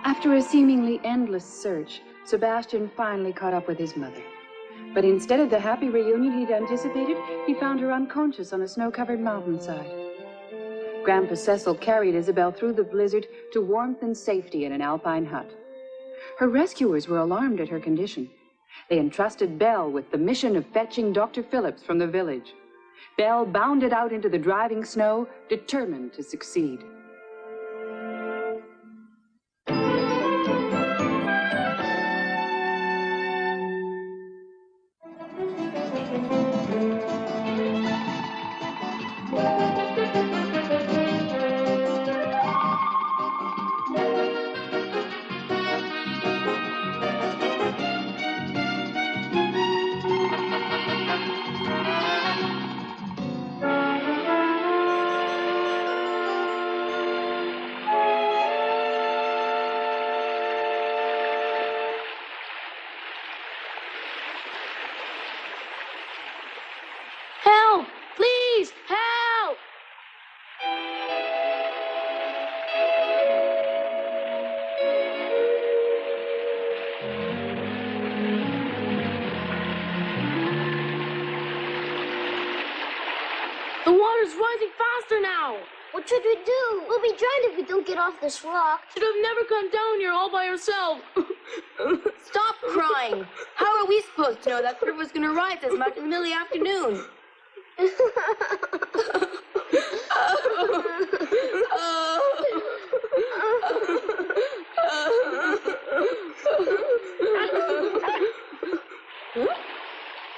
After a seemingly endless search, Sebastian finally caught up with his mother. But instead of the happy reunion he'd anticipated, he found her unconscious on a snow-covered mountainside. Grandpa Cecil carried Isabel through the blizzard to warmth and safety in an alpine hut. Her rescuers were alarmed at her condition. They entrusted Belle with the mission of fetching Dr. Phillips from the village. Belle bounded out into the driving snow, determined to succeed. Help! Please! Help! The water's rising faster now! What should we do? We'll be drowned if we don't get off this rock. Should have never come down here all by yourself. Stop crying. How are we supposed to know that the river's going to rise as much in the middle of the afternoon?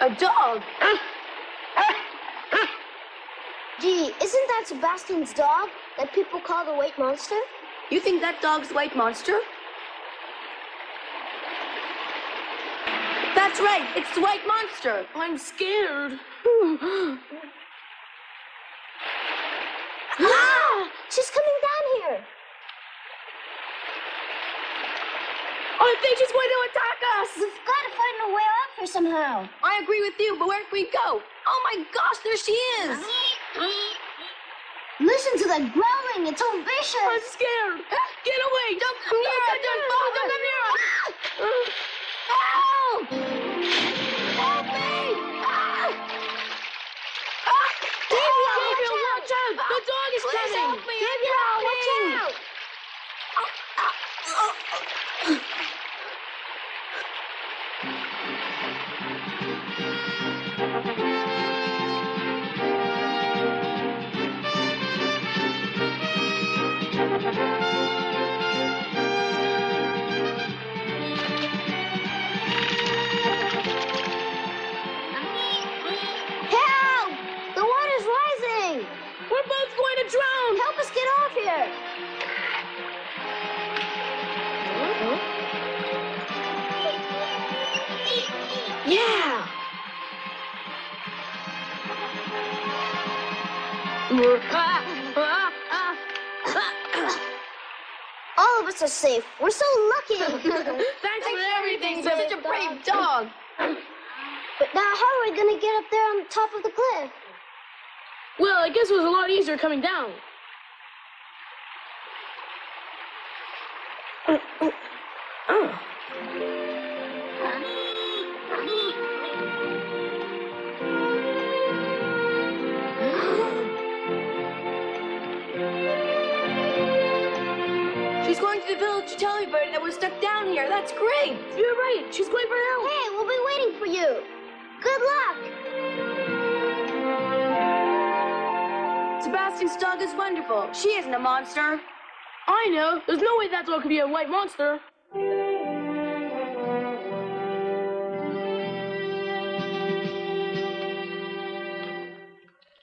A dog? Gee, isn't that Sebastian's dog that people call the white monster? You think that dog's the white monster? That's right, it's the white monster. I'm scared. Ah! She's coming down here. I think she's going to attack us. We've got to find a way out here somehow. I agree with you, but where can we go? Oh my gosh, there she is. Listen to that growling. It's so I'm vicious. scared. Get away. Don't come near us. Don't come near us. Help! Help me! Gabriel, watch out. The dog is Please coming. help me. Gabriel, watch out! Help! The water's rising! We're both going to drown. Help us get off here! Yeah. All of us are safe. We're so lucky. Thanks for everything. You're such a brave dog. But now how are we going to get up there on the top of the cliff? Well, I guess it was a lot easier coming down. She's going to the village to tell everybody that we're stuck down here. That's great. You're right. She's going for help. Hey, we'll be waiting for you. Good luck. Sebastian's dog is wonderful. She isn't a monster. I know. There's no way that dog could be a white monster.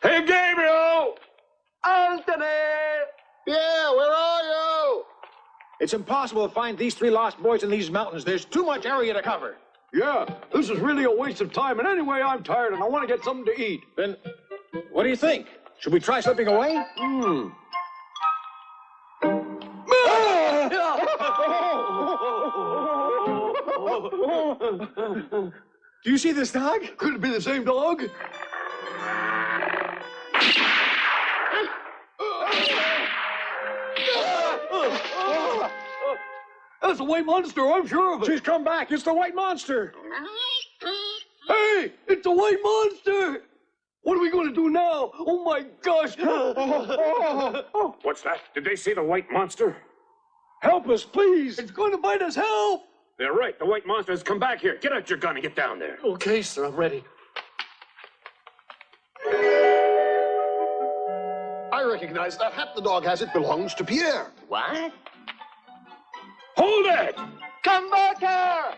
Hey, Gabriel! Anthony! Yeah, where are you? It's impossible to find these three lost boys in these mountains. There's too much area to cover. Yeah, this is really a waste of time, and anyway, I'm tired and I want to get something to eat. Then, what do you think? Should we try slipping away? Do you see this dog? Could it be the same dog? That's a white monster, I'm sure of it. She's come back. It's the white monster. Hey, it's a white monster. What are we going to do now? Oh, my gosh. What's that? Did they see the white monster? Help us, please. It's going to bite us. Help. They're right. The white monster has come back here. Get out your gun and get down there. Okay, sir, I'm ready. I recognize that hat the dog has. It belongs to Pierre. What? Hold it! Come back here.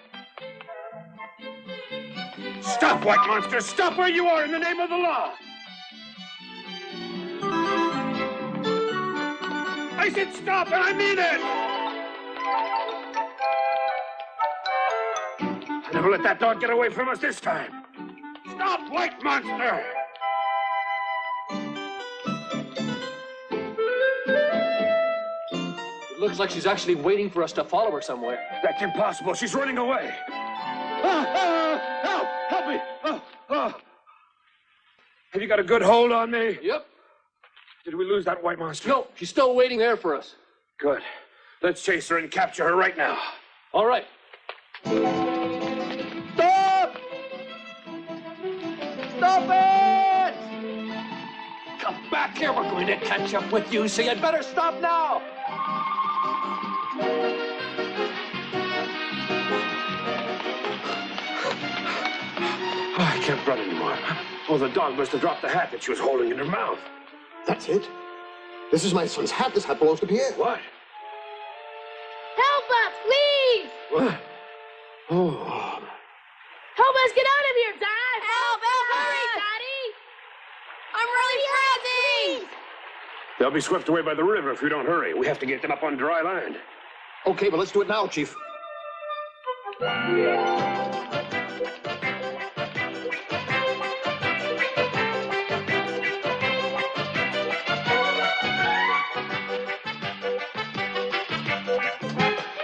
Stop, white monster! Stop where you are in the name of the law! I said stop, and I mean it! I'll never let that dog get away from us this time. Stop, white monster! It looks like she's actually waiting for us to follow her somewhere. That's impossible. She's running away. Help! Help me! Have you got a good hold on me? Yep. Did we lose that white monster? No, she's still waiting there for us. Good. Let's chase her and capture her right now. All right. Stop! Stop it! Come back here. We're going to catch up with you, so you'd better stop now. Oh, I can't run anymore. Oh, the dog must have dropped the hat that she was holding in her mouth. That's it. This is my son's hat. This hat belongs to Pierre. What? Help us, please! What? Oh. Help us get out of here, Dad! Help! Hurry, Daddy! I'm really freezing! They'll be swept away by the river if we don't hurry. We have to get them up on dry land. Okay, but let's do it now, Chief.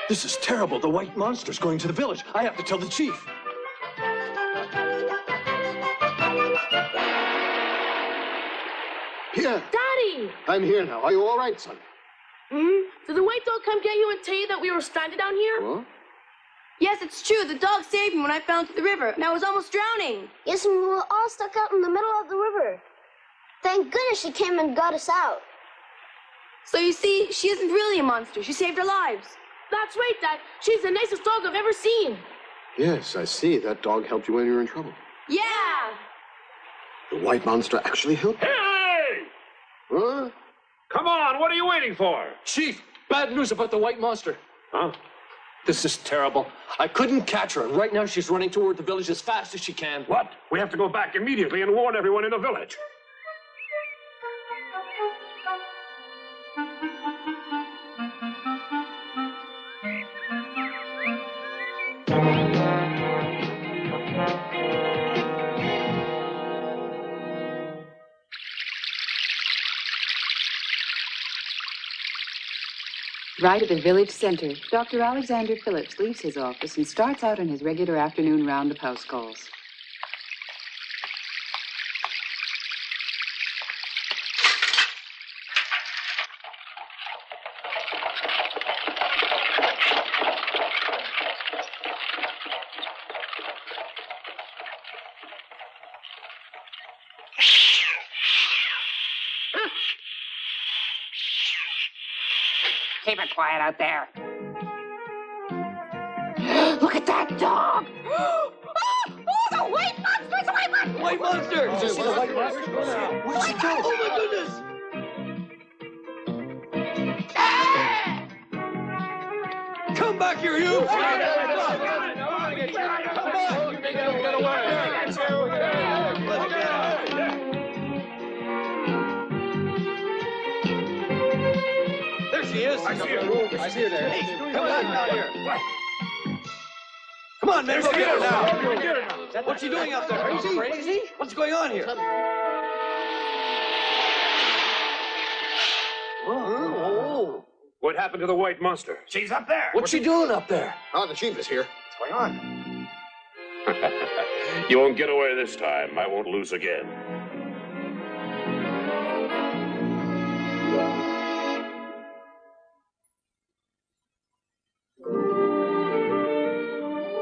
This is terrible. The white monster's going to the village. I have to tell the chief. Pierre, Daddy! I'm here now. Are you all right, son? Did the white dog come get you and tell you that we were stranded down here? Huh? Yes, it's true. The dog saved me when I fell into the river, and I was almost drowning. Yes, and we were all stuck out in the middle of the river. Thank goodness she came and got us out. So you see, she isn't really a monster. She saved our lives. That's right, Dad. She's the nicest dog I've ever seen. Yes, I see. That dog helped you when you were in trouble. Yeah! The white monster actually helped you. Hey! Huh? Come on, what are you waiting for? Chief, bad news about the white monster. Huh? This is terrible. I couldn't catch her, and right now she's running toward the village as fast as she can. What? We have to go back immediately and warn everyone in the village. Right at the village center, Dr. Alexander Phillips leaves his office and starts out on his regular afternoon round of house calls. Keep it quiet out there. Look at that dog! Oh, the white monster! It's a white monster! White monster! Did you see the white monster? Where'd she go? Oh, my goodness! Come back here, you! There she is. I see her. I see her there. Hey, come back down here. Come on, man, go get her now. What's she doing up there? Crazy? What's going on here? Oh. What happened to the white monster? She's up there. What's she doing up there? Oh, the chief is here. What's going on? You won't get away this time. I won't lose again.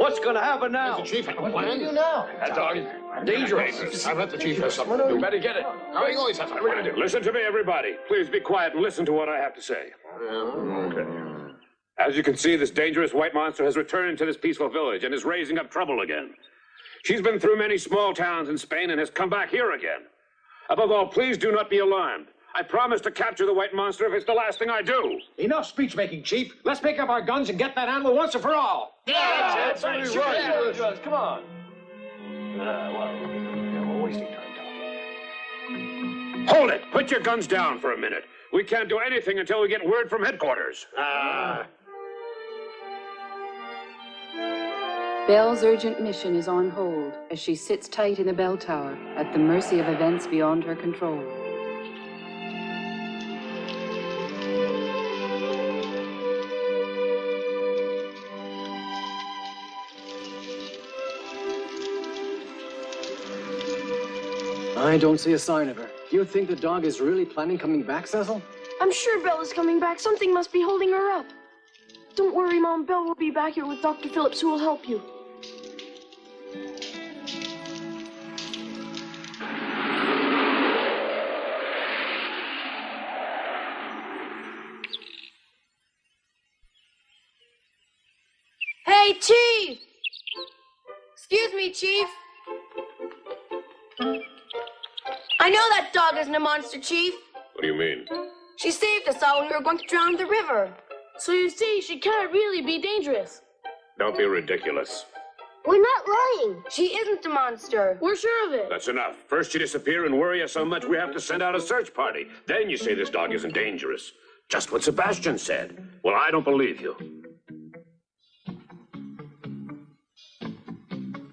What's gonna happen now? The chief had a plan. You now. That dog is dangerous. I bet the chief has something to do. You better get it. How are you going, Cecil? What are we going to do? Listen to me, everybody. Please be quiet and listen to what I have to say. Okay. As you can see, this dangerous white monster has returned to this peaceful village and is raising up trouble again. She's been through many small towns in Spain and has come back here again. Above all, please do not be alarmed. I promise to capture the white monster if it's the last thing I do. Enough speech-making, Chief. Let's pick up our guns and get that animal once and for all. That's right. Come on. We're wasting time talking. Hold it! Put your guns down for a minute. We can't do anything until we get word from headquarters. Belle's urgent mission is on hold as she sits tight in the bell tower at the mercy of events beyond her control. I don't see a sign of her. You think the dog is really planning coming back, Cecil? I'm sure Belle is coming back. Something must be holding her up. Don't worry, Mom. Belle will be back here with Dr. Phillips, who will help you. Hey, Chief! Excuse me, Chief. I know that dog isn't a monster, Chief. What do you mean? She saved us all when we were going to drown in the river. So you see, she can't really be dangerous. Don't be ridiculous. We're not lying. She isn't a monster. We're sure of it. That's enough. First you disappear and worry us so much we have to send out a search party. Then you say this dog isn't dangerous. Just what Sebastian said. Well, I don't believe you.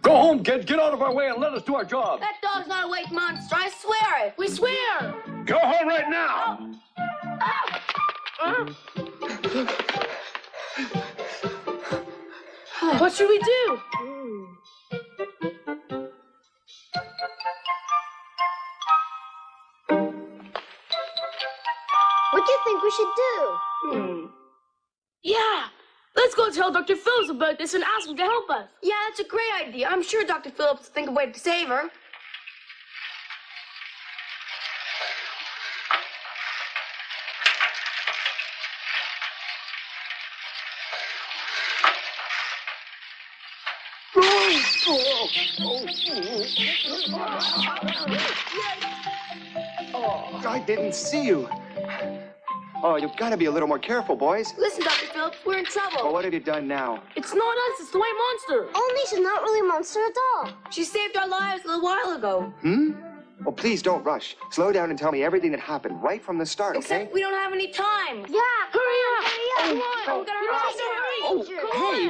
Go home, kids. Get out of our way and let us do our job. That dog's not a white monster. I swear it. We swear! Go home right now! What should we do? What do you think we should do? Yeah! Let's go tell Dr. Phillips about this and ask him to help us. Yeah, that's a great idea. I'm sure Dr. Phillips will think of a way to save her. I didn't see you. Oh, you've got to be a little more careful, boys. Listen, Dr. Phillips, we're in trouble. Well, what have you done now? It's not us, it's the white monster. Only she's not really a monster at all. She saved our lives a little while ago. Well, please don't rush. Slow down and tell me everything that happened right from the start, okay? Except we don't have any time. Yeah, Hurry up! hurry up. Come on! We gotta rush!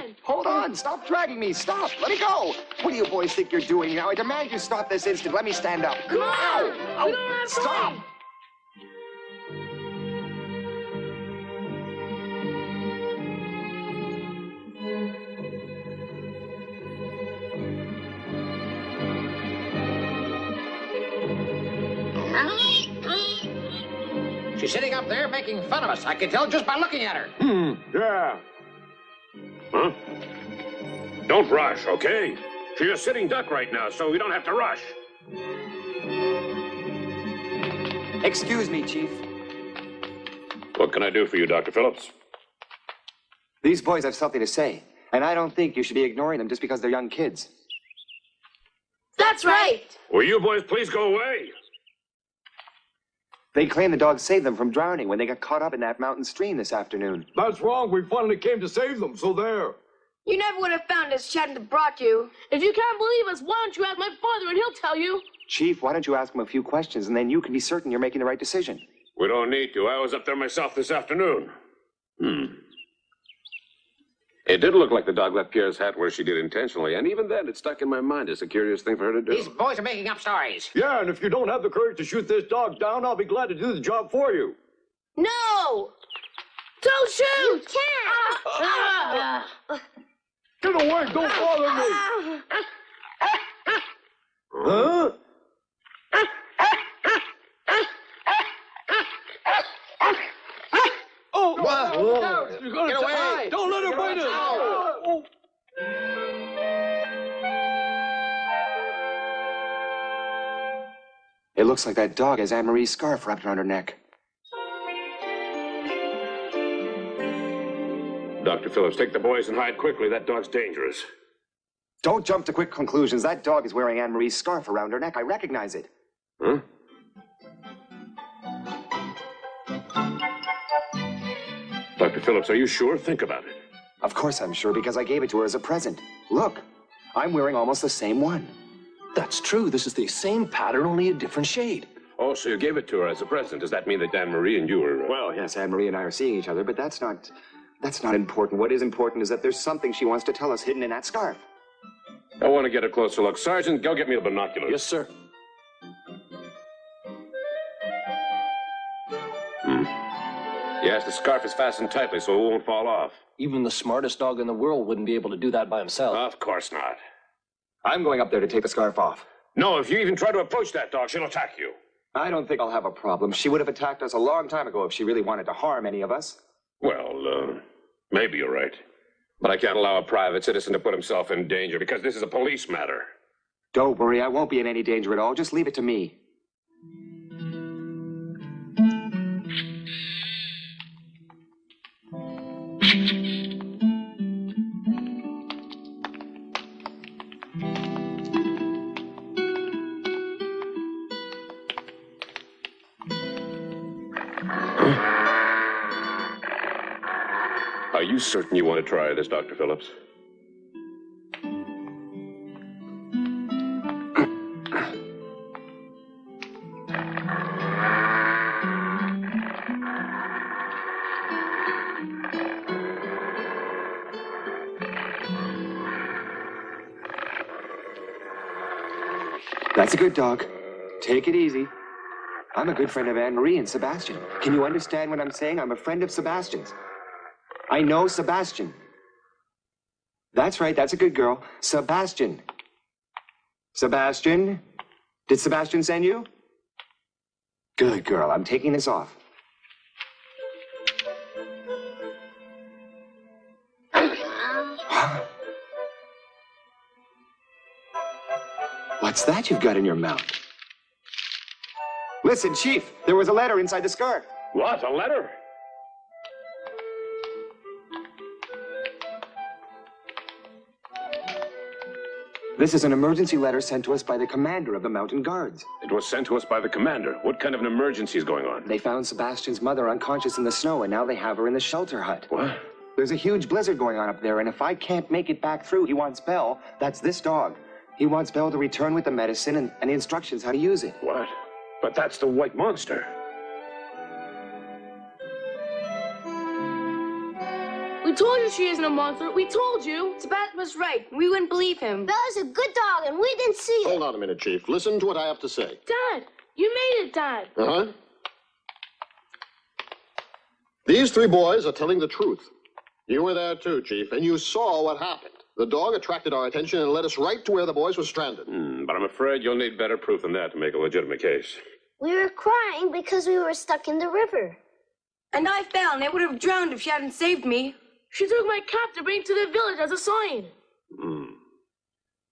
Hey, hold on. Stop dragging me. Stop. Let me go. What do you boys think you're doing now? I demand you stop this instant. Let me stand up. Come on! Ow. We don't have Stop. time! She's sitting up there making fun of us. I can tell just by looking at her. Yeah. Huh? Don't rush, okay? She's a sitting duck right now, so we don't have to rush. Excuse me, Chief. What can I do for you, Dr. Phillips? These boys have something to say, and I don't think you should be ignoring them just because they're young kids. That's right! Will you boys please go away? They claim the dog saved them from drowning when they got caught up in that mountain stream this afternoon. That's wrong. We finally came to save them, so there. You never would have found us if she hadn't have brought you. If you can't believe us, why don't you ask my father and he'll tell you? Chief, why don't you ask him a few questions, and then you can be certain you're making the right decision. We don't need to. I was up there myself this afternoon. It did look like the dog left Pierre's hat where she did intentionally, and even then it stuck in my mind. It's a curious thing for her to do. These boys are making up stories. Yeah, and if you don't have the courage to shoot this dog down, I'll be glad to do the job for you. No! Don't shoot! You can't. Get away! Don't bother me! Huh? Oh! Whoa. You're gonna Get away. die! Don't let her bite us! Oh. It looks like that dog has Anne-Marie's scarf wrapped around her neck. Dr. Phillips, take the boys and hide quickly. That dog's dangerous. Don't jump to quick conclusions. That dog is wearing Anne-Marie's scarf around her neck. I recognize it. Huh? Dr. Phillips, are you sure? Think about it. Of course I'm sure, because I gave it to her as a present. Look, I'm wearing almost the same one. That's true. This is the same pattern, only a different shade. Oh, so you gave it to her as a present. Does that mean that Anne-Marie and you are... Well, yes, Anne-Marie and I are seeing each other, but that's not important. What is important is that there's something she wants to tell us hidden in that scarf. I want to get a closer look. Sergeant, go get me the binoculars. Yes, sir. Yes, the scarf is fastened tightly so it won't fall off. Even the smartest dog in the world wouldn't be able to do that by himself. Of course not. I'm going up there to take the scarf off. No, if you even try to approach that dog, she'll attack you. I don't think I'll have a problem. She would have attacked us a long time ago if she really wanted to harm any of us. Well, maybe you're right. But I can't allow a private citizen to put himself in danger because this is a police matter. Don't worry, I won't be in any danger at all. Just leave it to me. Are you certain you want to try this, Dr. Phillips? That's a good dog. Take it easy. I'm a good friend of Anne-Marie and Sebastian. Can you understand what I'm saying? I'm a friend of Sebastian's. I know Sebastian. That's right, that's a good girl. Sebastian. Sebastian? Did Sebastian send you? Good girl, I'm taking this off. What's that you've got in your mouth? Listen, Chief, there was a letter inside the scarf. What, a letter? This is an emergency letter sent to us by the commander of the mountain guards. It was sent to us by the commander. What kind of an emergency is going on? They found Sebastian's mother unconscious in the snow, and now they have her in the shelter hut. What? There's a huge blizzard going on up there, and if I can't make it back through, he wants Belle, that's this dog. He wants Belle to return with the medicine and the instructions how to use it. What? But that's the white monster. We told you she isn't a monster. We told you. Sebastian was right. We wouldn't believe him. Bella's a good dog, and we didn't see it. Hold on a minute, Chief. Listen to what I have to say. Dad, you made it, Dad. Uh-huh. These three boys are telling the truth. You were there too, Chief, and you saw what happened. The dog attracted our attention and led us right to where the boys were stranded. But I'm afraid you'll need better proof than that to make a legitimate case. We were crying because we were stuck in the river. And I fell, and I would have drowned if she hadn't saved me. She took my cap to bring to the village as a sign.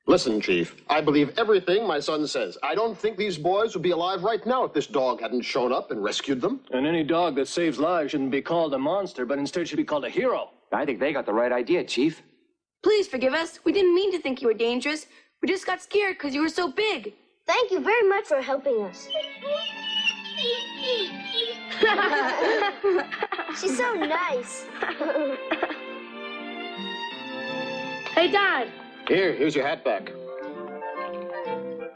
Listen, Chief, I believe everything my son says. I don't think these boys would be alive right now if this dog hadn't shown up and rescued them. And any dog that saves lives shouldn't be called a monster, but instead should be called a hero. I think they got the right idea, Chief. Please forgive us. We didn't mean to think you were dangerous. We just got scared because you were so big. Thank you very much for helping us. She's so nice. Hey, Dad. Here's your hat back.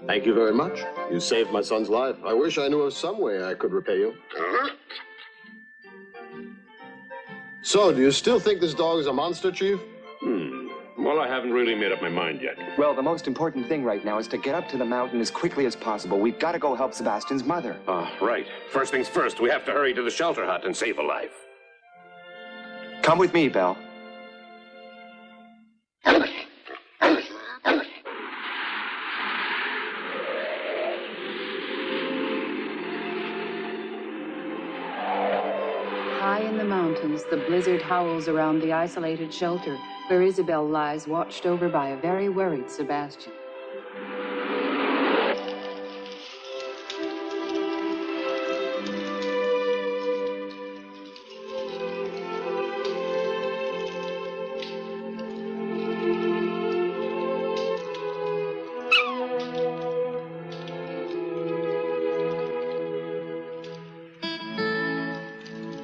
Thank you very much. You saved my son's life. I wish I knew of some way I could repay you. So, do you still think this dog is a monster, Chief? Well, I haven't really made up my mind yet. Well, the most important thing right now is to get up to the mountain as quickly as possible. We've got to go help Sebastian's mother. Right. First things first, we have to hurry to the shelter hut and save a life. Come with me, Belle. High in the mountains, the blizzard howls around the isolated shelter, where Isabel lies watched over by a very worried Sebastian.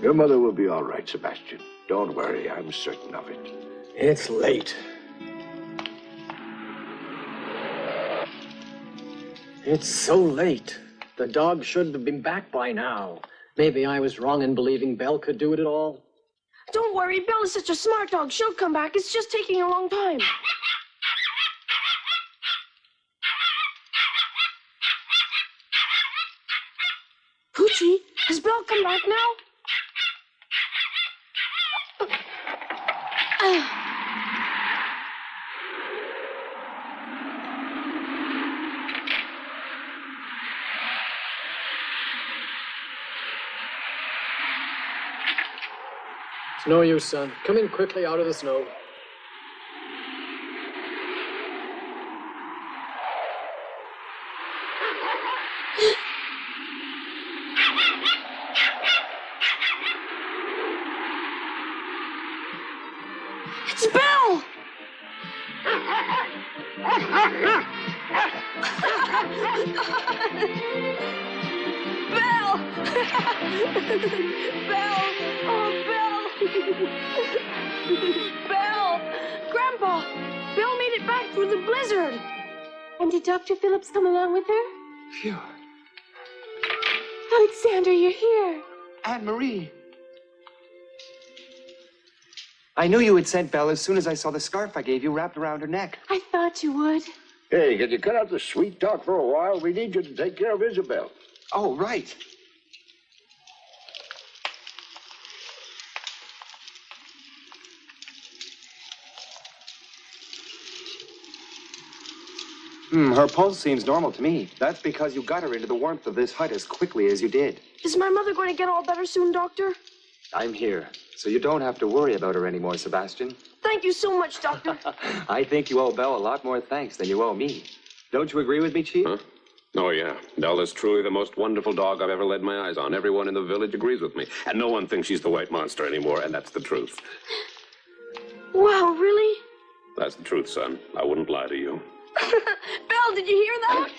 Your mother will be all right, Sebastian. Don't worry, I'm certain of it. It's late. It's so late. The dog should have been back by now. Maybe I was wrong in believing Belle could do it at all. Don't worry, Belle is such a smart dog. She'll come back. It's just taking a long time. Poochie, has Belle come back now? It's no use, son. Come in quickly out of the snow. It's Belle! Belle! Belle! Oh, Belle! Belle! Grandpa! Belle made it back through the blizzard! And did Dr. Phillips come along with her? Phew. Alexander, you're here. Anne-Marie. I knew you had sent Belle as soon as I saw the scarf I gave you wrapped around her neck. I thought you would. Hey, can you cut out the sweet talk for a while? We need you to take care of Isabel. Oh, right. Her pulse seems normal to me. That's because you got her into the warmth of this hut as quickly as you did. Is my mother going to get all better soon, Doctor? I'm here, so you don't have to worry about her anymore, Sebastian. Thank you so much, Doctor. I think you owe Belle a lot more thanks than you owe me. Don't you agree with me, Chief? Huh? Oh, yeah. Belle is truly the most wonderful dog I've ever laid my eyes on. Everyone in the village agrees with me. And no one thinks she's the white monster anymore, and that's the truth. Wow, really? That's the truth, son. I wouldn't lie to you. Belle, did you hear that?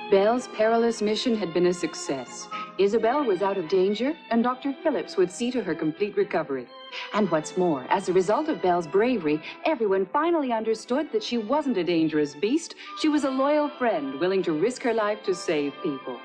Belle's perilous mission had been a success. Isabel was out of danger, and Dr. Phillips would see to her complete recovery. And what's more, as a result of Belle's bravery, everyone finally understood that she wasn't a dangerous beast. She was a loyal friend, willing to risk her life to save people.